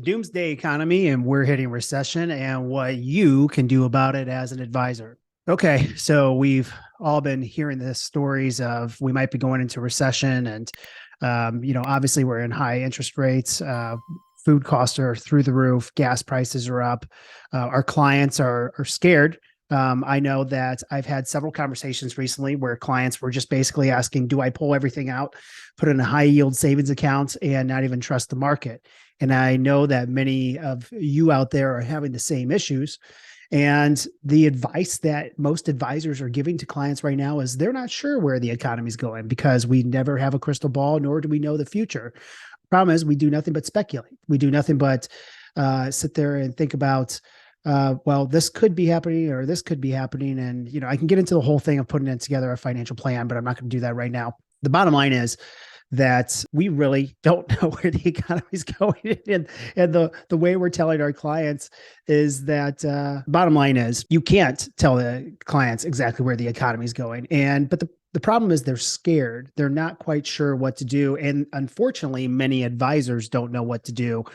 doomsday economy and we're hitting recession and what you can do about it as an advisor. Okay, so we've all been hearing the stories of we might be going into recession and obviously we're in high interest rates. Food costs are through the roof. Gas prices are up. Our clients are scared. I know that I've had several conversations recently where clients were just basically asking, do I pull everything out, put in a high yield savings account and not even trust the market? And I know that many of you out there are having the same issues. And the advice that most advisors are giving to clients right now is they're not sure where the economy is going because we never have a crystal ball, nor do we know the future. Problem is, we do nothing but speculate. We do nothing but sit there and think about, well, this could be happening or this could be happening. And, I can get into the whole thing of putting it together a financial plan, but I'm not going to do that right now. The bottom line is that we really don't know where the economy is going. And the way we're telling our clients is that bottom line is you can't tell the clients exactly where the economy is going. But the problem is they're scared. They're not quite sure what to do. And unfortunately, many advisors don't know what to do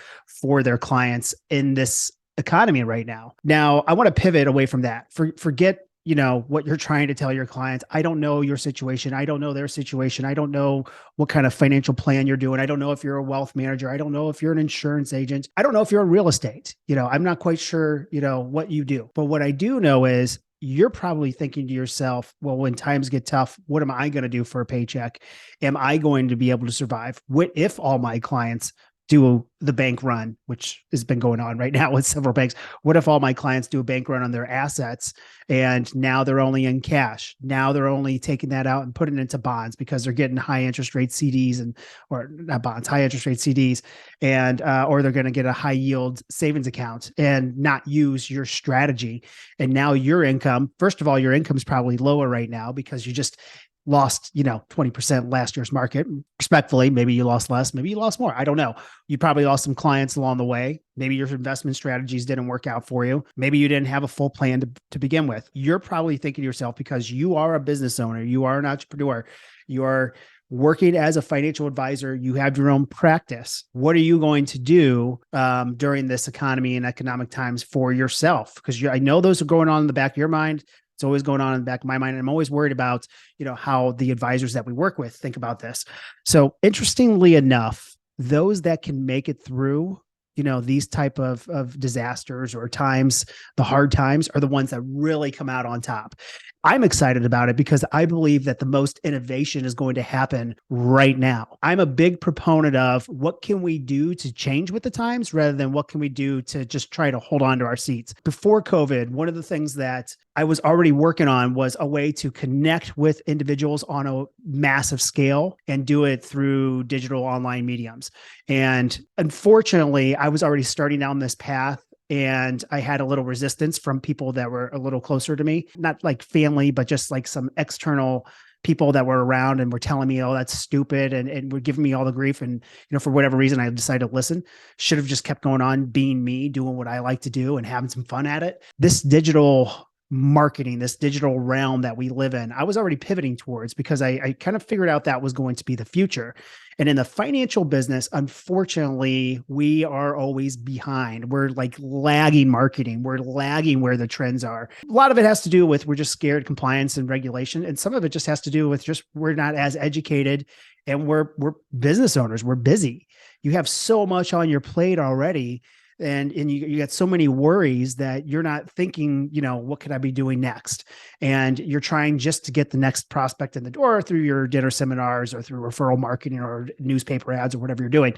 for their clients in this economy right now. Now, I want to pivot away from that. Forget what you're trying to tell your clients. I don't know your situation. I don't know their situation. I don't know what kind of financial plan you're doing. I don't know if you're a wealth manager. I don't know if you're an insurance agent. I don't know if you're in real estate. I'm not quite sure, what you do. But what I do know is you're probably thinking to yourself, well, when times get tough, what am I going to do for a paycheck? Am I going to be able to survive? What if all my clients do the bank run, which has been going on right now with several banks? What if all my clients do a bank run on their assets and now they're only in cash? Now they're only taking that out and putting it into bonds because they're getting high interest rate CDs or not bonds, high interest rate CDs, and or they're going to get a high yield savings account and not use your strategy. And now your income, first of all, your income is probably lower right now because you just lost, 20% last year's market. Respectfully, maybe you lost less, maybe you lost more. I don't know. You probably lost some clients along the way. Maybe your investment strategies didn't work out for you. Maybe you didn't have a full plan to begin with. You're probably thinking to yourself, because you are a business owner, you are an entrepreneur, you are working as a financial advisor, you have your own practice. What are you going to do during this economy and economic times for yourself? Because I know those are going on in the back of your mind. It's always going on in the back of my mind. And I'm always worried about, how the advisors that we work with think about this. So interestingly enough, those that can make it through, these type of disasters or times, the hard times, are the ones that really come out on top. I'm excited about it because I believe that the most innovation is going to happen right now. I'm a big proponent of what can we do to change with the times rather than what can we do to just try to hold on to our seats. Before COVID, one of the things that I was already working on was a way to connect with individuals on a massive scale and do it through digital online mediums. And unfortunately, I was already starting down this path. And I had a little resistance from people that were a little closer to me, not like family, but just like some external people that were around and were telling me, oh, that's stupid. And were giving me all the grief. And, for whatever reason, I decided to listen. Should have just kept going on being me, doing what I like to do and having some fun at it. This digital marketing, this digital realm that we live in, I was already pivoting towards because I kind of figured out that was going to be the future. And in the financial business, unfortunately, we are always behind. We're like lagging marketing. We're lagging where the trends are. A lot of it has to do with we're just scared compliance and regulation. And some of it just has to do with just we're not as educated and we're business owners. We're busy. You have so much on your plate already. And you get so many worries that you're not thinking, what could I be doing next? And you're trying just to get the next prospect in the door through your dinner seminars or through referral marketing or newspaper ads or whatever you're doing.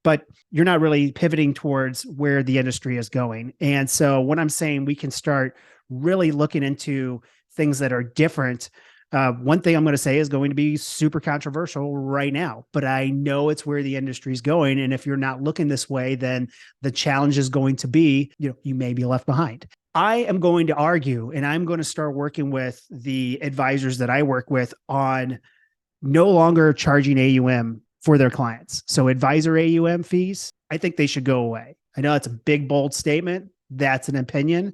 But you're not really pivoting towards where the industry is going. And so when I'm saying we can start really looking into things that are different, one thing I'm going to say is going to be super controversial right now, but I know it's where the industry is going. And if you're not looking this way, then the challenge is going to be, you may be left behind. I am going to argue, and I'm going to start working with the advisors that I work with on no longer charging AUM for their clients. So advisor AUM fees, I think they should go away. I know it's a big, bold statement. That's an opinion,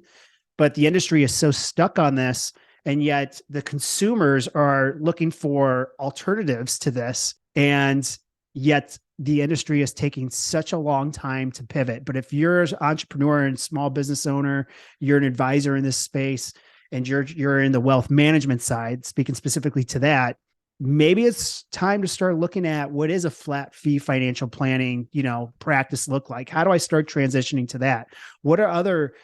but the industry is so stuck on this. And yet the consumers are looking for alternatives to this. And yet the industry is taking such a long time to pivot. But if you're an entrepreneur and small business owner, you're an advisor in this space, and you're in the wealth management side, speaking specifically to that, maybe it's time to start looking at what is a flat fee financial planning, practice look like? How do I start transitioning to that? What are other,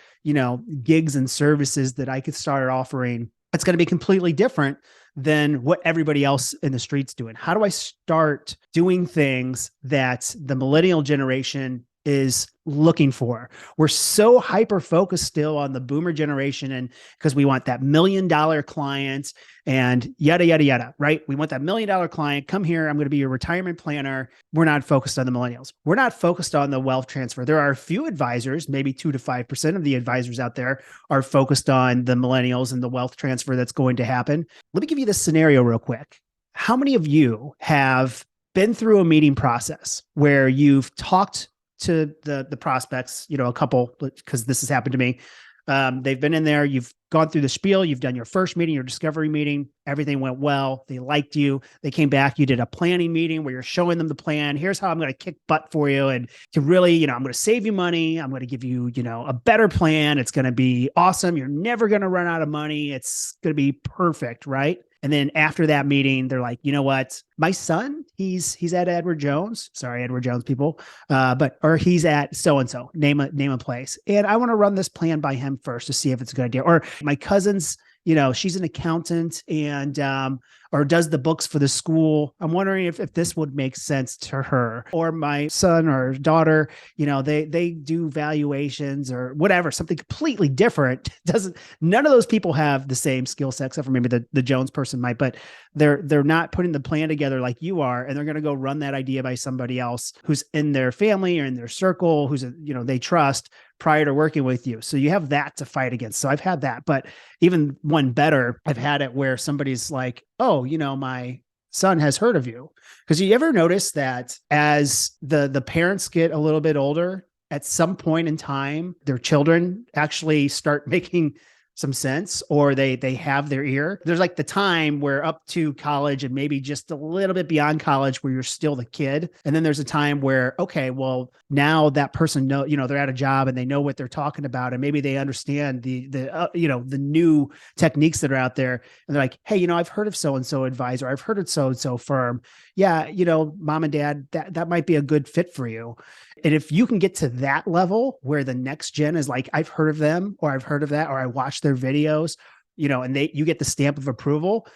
gigs and services that I could start offering that's going to be completely different than what everybody else in the street's doing? How do I start doing things that the millennial generation is looking for? We're so hyper focused still on the boomer generation, and because we want that $1 million client and yada, yada, yada, right? We want that $1 million client. Come here. I'm going to be your retirement planner. We're not focused on the millennials. We're not focused on the wealth transfer. There are a few advisors, maybe 2 to 5% of the advisors out there are focused on the millennials and the wealth transfer that's going to happen. Let me give you this scenario real quick. How many of you have been through a meeting process where you've talked to the prospects, a couple, because this has happened to me. They've been in there, you've gone through the spiel, you've done your first meeting, your discovery meeting, everything went well. They liked you. They came back, you did a planning meeting where you're showing them the plan. Here's how I'm going to kick butt for you. And to really, I'm going to save you money. I'm going to give you, a better plan. It's going to be awesome. You're never going to run out of money. It's going to be perfect. Right. And then after that meeting, they're like, you know what? My son, he's at Edward Jones. Sorry, Edward Jones people. Or he's at so-and-so, name a place. And I want to run this plan by him first to see if it's a good idea. Or my cousin's, she's an accountant and, or does the books for the school. I'm wondering if this would make sense to her. Or my son or daughter, they do valuations or whatever, something completely different. None of those people have the same skill set, except for maybe the Jones person might, but they're not putting the plan together like you are. And they're going to go run that idea by somebody else who's in their family or in their circle, who's, they trust prior to working with you. So you have that to fight against. So I've had that, but even one better, I've had it where somebody's like, oh, my son has heard of you. Because you ever notice that as the parents get a little bit older, at some point in time, their children actually start making some sense, or they have their ear. There's like the time where up to college and maybe just a little bit beyond college where you're still the kid. And then there's a time where, okay, well, now that person they're at a job and they know what they're talking about, and maybe they understand the new techniques that are out there. And they're like, hey, I've heard of so-and-so advisor. I've heard of so-and-so firm. Yeah. Mom and dad, that might be a good fit for you. And if you can get to that level where the next gen is like, I've heard of them, or I've heard of that, or I watched their videos, and you get the stamp of approval,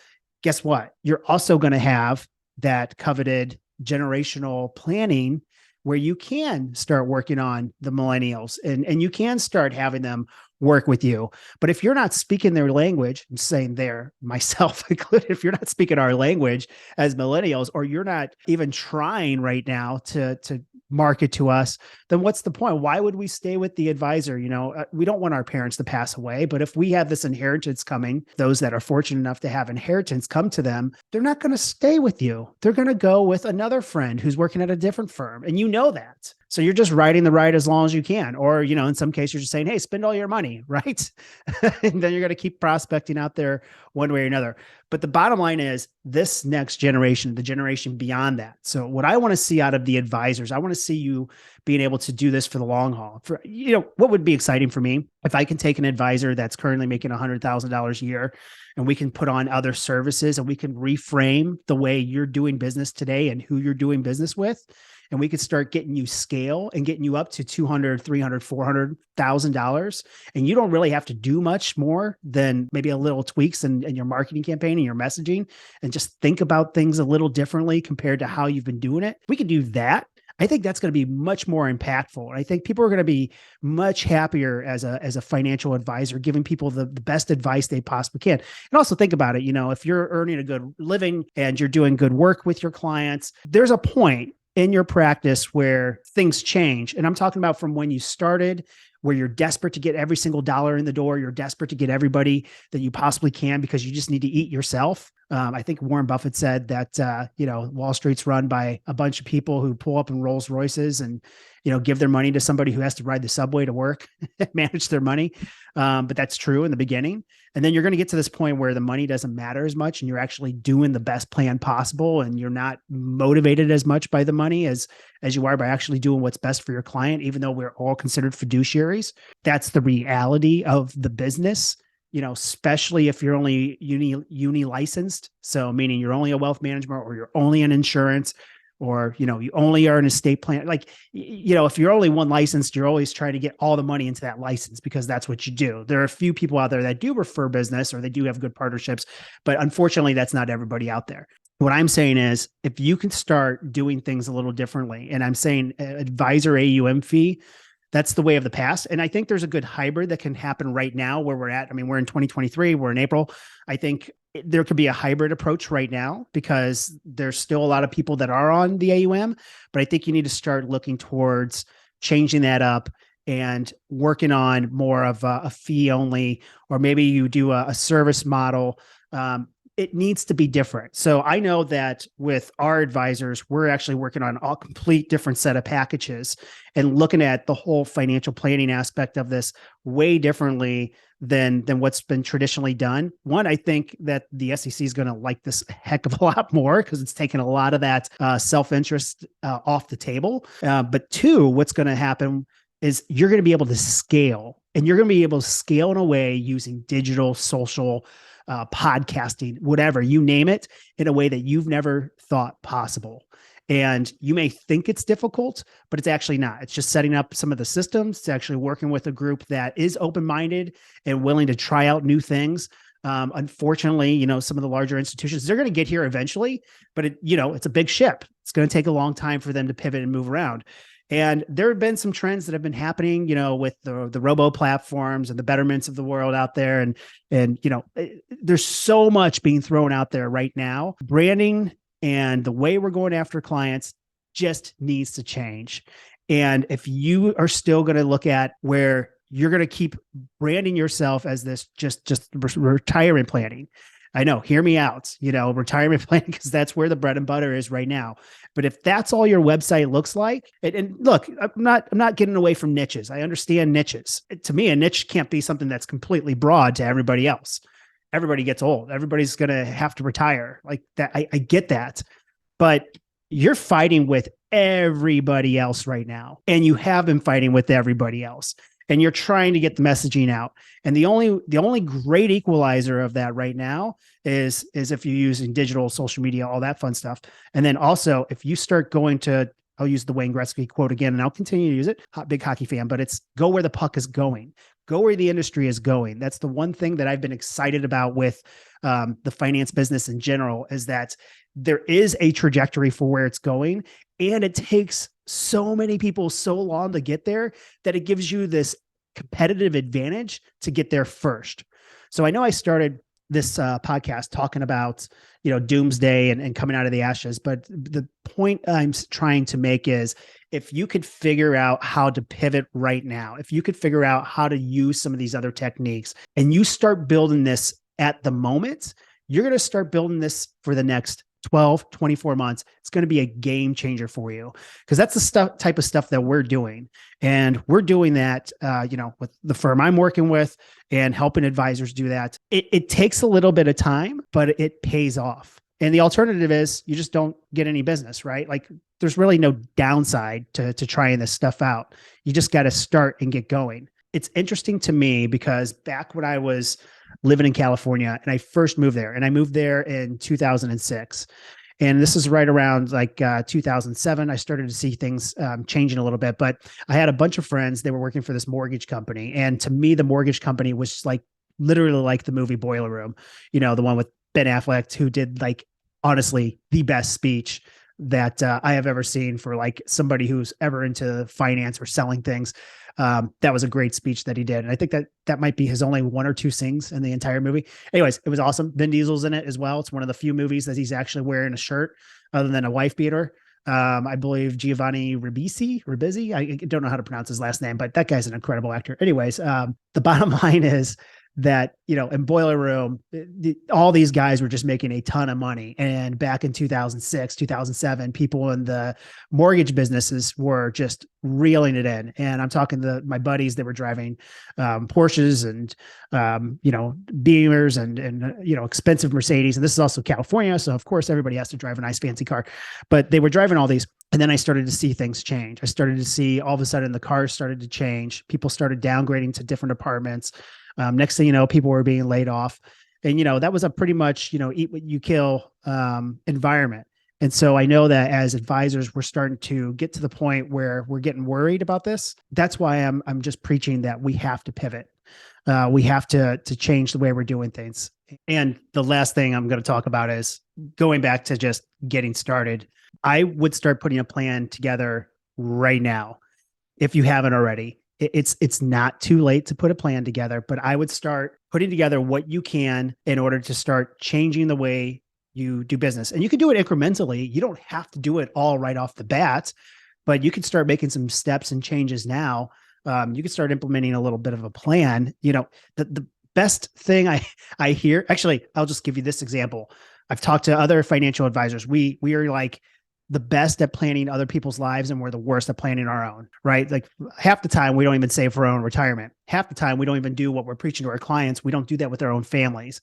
guess what? You're also going to have that coveted generational planning where you can start working on the millennials and you can start having them work with you. But if you're not speaking their language, I'm saying there, myself included, if you're not speaking our language as millennials, or you're not even trying right now to market to us, then what's the point? Why would we stay with the advisor? We don't want our parents to pass away, but if we have this inheritance coming, those that are fortunate enough to have inheritance come to them, they're not going to stay with you. They're going to go with another friend who's working at a different firm. And you know that. So you're just riding the ride as long as you can. Or, in some cases, you're just saying, hey, spend all your money, right? And then you're going to keep prospecting out there one way or another. But the bottom line is this next generation, the generation beyond that. So what I want to see out of the advisors, I want to see you being able to do this for the long haul. For, what would be exciting for me if I can take an advisor that's currently making $100,000 a year, and we can put on other services, and we can reframe the way you're doing business today and who you're doing business with. And we could start getting you scale and getting you up to $200,000, $300,000, $400,000. And you don't really have to do much more than maybe a little tweaks in your marketing campaign and your messaging, and just think about things a little differently compared to how you've been doing it. We could do that. I think that's going to be much more impactful. And I think people are going to be much happier as a financial advisor, giving people the best advice they possibly can. And also think about it, if you're earning a good living and you're doing good work with your clients, there's a point in your practice where things change. And I'm talking about from when you started, where you're desperate to get every single dollar in the door. You're desperate to get everybody that you possibly can because you just need to eat yourself. I think Warren Buffett said that, Wall Street's run by a bunch of people who pull up in Rolls Royces and, give their money to somebody who has to ride the subway to work, manage their money. But that's true in the beginning. And then you're going to get to this point where the money doesn't matter as much and you're actually doing the best plan possible. And you're not motivated as much by the money as you are by actually doing what's best for your client, even though we're all considered fiduciaries. That's the reality of the business, especially if you're only uni licensed. So meaning you're only a wealth management or you're only an insurance or, you only are an estate plan. Like, if you're only one licensed, you're always trying to get all the money into that license because that's what you do. There are a few people out there that do refer business or they do have good partnerships, but unfortunately that's not everybody out there. What I'm saying is if you can start doing things a little differently, and I'm saying advisor AUM fee, that's the way of the past. And I think there's a good hybrid that can happen right now where we're at. I mean, we're in 2023, we're in April. I think there could be a hybrid approach right now because there's still a lot of people that are on the AUM, but I think you need to start looking towards changing that up and working on more of a fee only, or maybe you do a service model. It needs to be different. So I know that with our advisors, we're actually working on a complete different set of packages and looking at the whole financial planning aspect of this way differently than what's been traditionally done. One, I think that the SEC is going to like this a heck of a lot more because it's taken a lot of that self-interest off the table. But two, what's going to happen is you're going to be able to scale, and you're going to be able to scale in a way using digital, social, podcasting, whatever, you name it, in a way that you've never thought possible. And you may think it's difficult, but it's actually not. It's just setting up some of the systems. It's actually working with a group that is open-minded and willing to try out new things. Unfortunately, some of the larger institutions, they're going to get here eventually, but it's a big ship. It's going to take a long time for them to pivot and move around. And there have been some trends that have been happening, with the robo platforms and the Betterments of the world out there. And there's so much being thrown out there right now. Branding and the way we're going after clients just needs to change. And if you are still going to look at where you're going to keep branding yourself as this just retirement planning, I know, hear me out, retirement planning, because that's where the bread and butter is right now. But if that's all your website looks like, and look, I'm not getting away from niches. I understand niches. To me, a niche can't be something that's completely broad to everybody else. Everybody gets old. Everybody's going to have to retire like that. I get that, but you're fighting with everybody else right now. And you have been fighting with everybody else. And you're trying to get the messaging out. And the only great equalizer of that right now is if you're using digital, social media, all that fun stuff. And then also if you start going to, I'll use the Wayne Gretzky quote again, and I'll continue to use it. Big hockey fan, but it's go where the puck is going. Go where the industry is going. That's the one thing that I've been excited about with the finance business in general, is that there is a trajectory for where it's going. And it takes so many people so long to get there that it gives you this competitive advantage to get there first. So I know I started this podcast talking about, doomsday and coming out of the ashes. But the point I'm trying to make is if you could figure out how to pivot right now, if you could figure out how to use some of these other techniques and you start building this at the moment, you're going to start building this for the next 12, 24 months. It's going to be a game changer for you, because that's the type of stuff that we're doing. And we're doing that, with the firm I'm working with and helping advisors do that. It takes a little bit of time, but it pays off. And the alternative is you just don't get any business, right? Like there's really no downside to trying this stuff out. You just got to start and get going. It's interesting to me because back when I was living in California and I first moved there, and I moved there in 2006. And this is right around 2007. I started to see things changing a little bit, but I had a bunch of friends. They were working for this mortgage company. And to me, the mortgage company was literally like the movie Boiler Room, the one with Ben Affleck, who did honestly the best speech that I have ever seen for somebody who's ever into finance or selling things. That was a great speech that he did. And I think that might be his only one or two sings in the entire movie. Anyways, it was awesome. Vin Diesel's in it as well. It's one of the few movies that he's actually wearing a shirt other than a wife beater. I believe Giovanni Ribisi. I don't know how to pronounce his last name, but that guy's an incredible actor. Anyways, the bottom line is that, in Boiler Room, all these guys were just making a ton of money. And back in 2006, 2007, people in the mortgage businesses were just reeling it in. And I'm talking to my buddies that were driving Porsches and, Beamers and expensive Mercedes. And this is also California. So of course, everybody has to drive a nice fancy car, but they were driving all these. And then I started to see things change. I started to see all of a sudden the cars started to change. People started downgrading to different apartments. Next thing you know, people were being laid off. And, that was a pretty much, eat what you kill environment. And so I know that as advisors, we're starting to get to the point where we're getting worried about this. That's why I'm just preaching that we have to pivot. We have to change the way we're doing things. And the last thing I'm going to talk about is going back to just getting started. I would start putting a plan together right now if you haven't already. It's not too late to put a plan together, but I would start putting together what you can in order to start changing the way you do business. And you can do it incrementally. You don't have to do it all right off the bat, but you can start making some steps and changes now. You can start implementing a little bit of a plan. The best thing I hear, actually, I'll just give you this example. I've talked to other financial advisors. We are like the best at planning other people's lives, and we're the worst at planning our own, right? Like half the time we don't even save for our own retirement. Half the time we don't even do what we're preaching to our clients. We don't do that with our own families.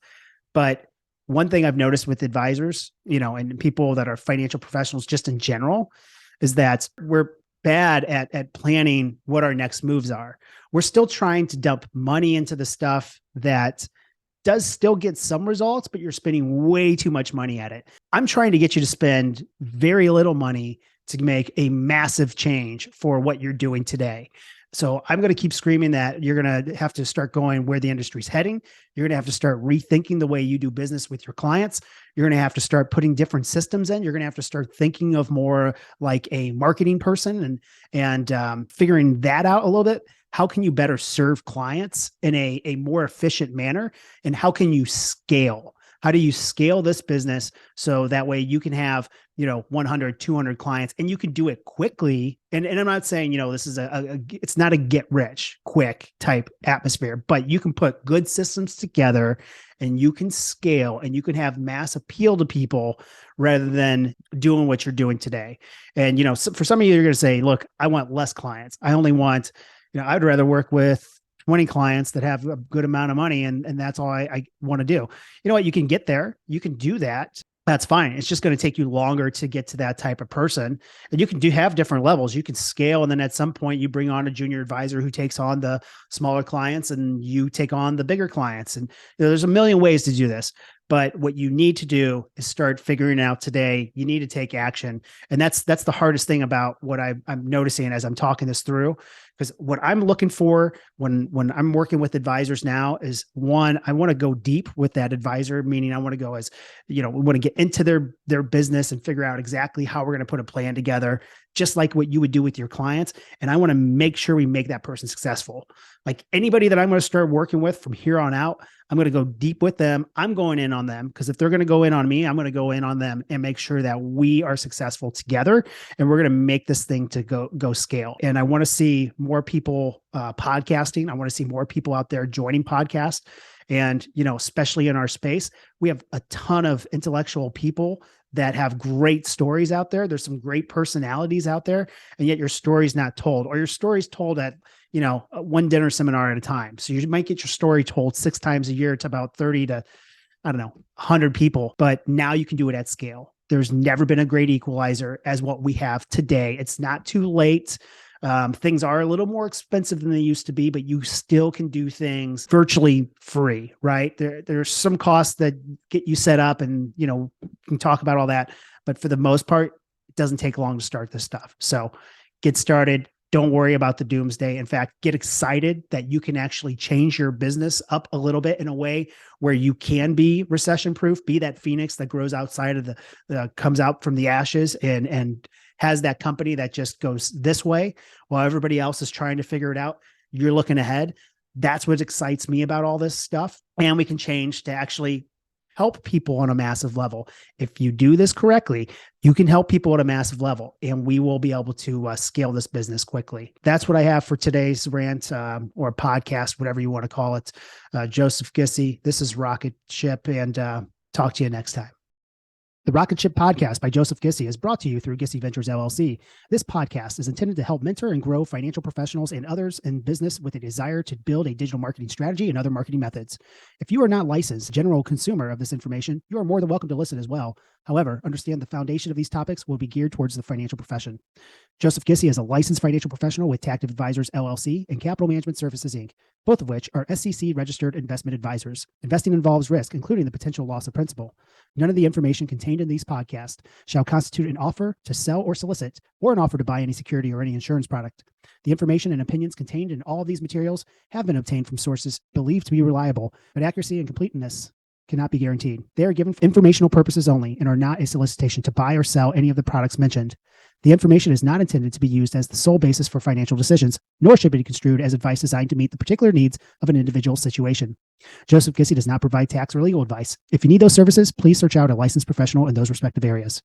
But one thing I've noticed with advisors, and people that are financial professionals just in general, is that we're bad at planning what our next moves are. We're still trying to dump money into the stuff that does still get some results, but you're spending way too much money at it. I'm trying to get you to spend very little money to make a massive change for what you're doing today. So I'm going to keep screaming that you're going to have to start going where the industry's heading. You're going to have to start rethinking the way you do business with your clients. You're going to have to start putting different systems in. You're going to have to start thinking of more like a marketing person and figuring that out a little bit. How can you better serve clients in a more efficient manner? And how can you scale? How do you scale this business so that way you can have, 100, 200 clients and you can do it quickly? And I'm not saying, this is it's not a get rich quick type atmosphere, but you can put good systems together and you can scale and you can have mass appeal to people rather than doing what you're doing today. And, for some of you, you're going to say, look, I want less clients. I only want, I'd rather work with 20 clients that have a good amount of money. And that's all I want to do. You know what? You can get there. You can do that. That's fine. It's just going to take you longer to get to that type of person. And you can have different levels. You can scale. And then at some point you bring on a junior advisor who takes on the smaller clients and you take on the bigger clients. And there's a million ways to do this. But what you need to do is start figuring out today. You need to take action. And that's the hardest thing about what I'm noticing as I'm talking this through. Because what I'm looking for when I'm working with advisors now is, one, I want to go deep with that advisor, meaning I want to go we want to get into their business and figure out exactly how we're going to put a plan together, just like what you would do with your clients. And I want to make sure we make that person successful. Like anybody that I'm going to start working with from here on out, I'm going to go deep with them. I'm going in on them because if they're going to go in on me, I'm going to go in on them and make sure that we are successful together. And we're going to make this thing to go scale. And I want to see more people podcasting. I want to see more people out there joining podcasts. And, especially in our space, we have a ton of intellectual people that have great stories out there. There's some great personalities out there, and yet your story's not told, or your story's told at, one dinner seminar at a time. So you might get your story told 6 times a year to about 30 to, 100 people, but now you can do it at scale. There's never been a great equalizer as what we have today. It's not too late. Things are a little more expensive than they used to be, but you still can do things virtually free, right? There's some costs that get you set up and, you can talk about all that, but for the most part, it doesn't take long to start this stuff. So get started. Don't worry about the doomsday. In fact, get excited that you can actually change your business up a little bit in a way where you can be recession proof, be that phoenix that grows outside of comes out from the ashes and has that company that just goes this way while everybody else is trying to figure it out. You're looking ahead. That's what excites me about all this stuff. And we can change to actually help people on a massive level. If you do this correctly, you can help people at a massive level, and we will be able to scale this business quickly. That's what I have for today's rant or podcast, whatever you want to call it. Joseph Gissy, this is Rocketship, and talk to you next time. The Rocketship podcast by Joseph Gissy is brought to you through Gissy Ventures, LLC. This podcast is intended to help mentor and grow financial professionals and others in business with a desire to build a digital marketing strategy and other marketing methods. If you are not licensed general consumer of this information, you are more than welcome to listen as well. However, understand the foundation of these topics will be geared towards the financial profession. Joseph Gissy is a licensed financial professional with Tactive Advisors, LLC, and Capital Management Services, Inc., both of which are SEC-registered investment advisors. Investing involves risk, including the potential loss of principal. None of the information contained in these podcasts shall constitute an offer to sell or solicit, or an offer to buy any security or any insurance product. The information and opinions contained in all of these materials have been obtained from sources believed to be reliable, but accuracy and completeness cannot be guaranteed. They are given for informational purposes only and are not a solicitation to buy or sell any of the products mentioned. The information is not intended to be used as the sole basis for financial decisions, nor should it be construed as advice designed to meet the particular needs of an individual situation. Joseph Gissy does not provide tax or legal advice. If you need those services, please search out a licensed professional in those respective areas.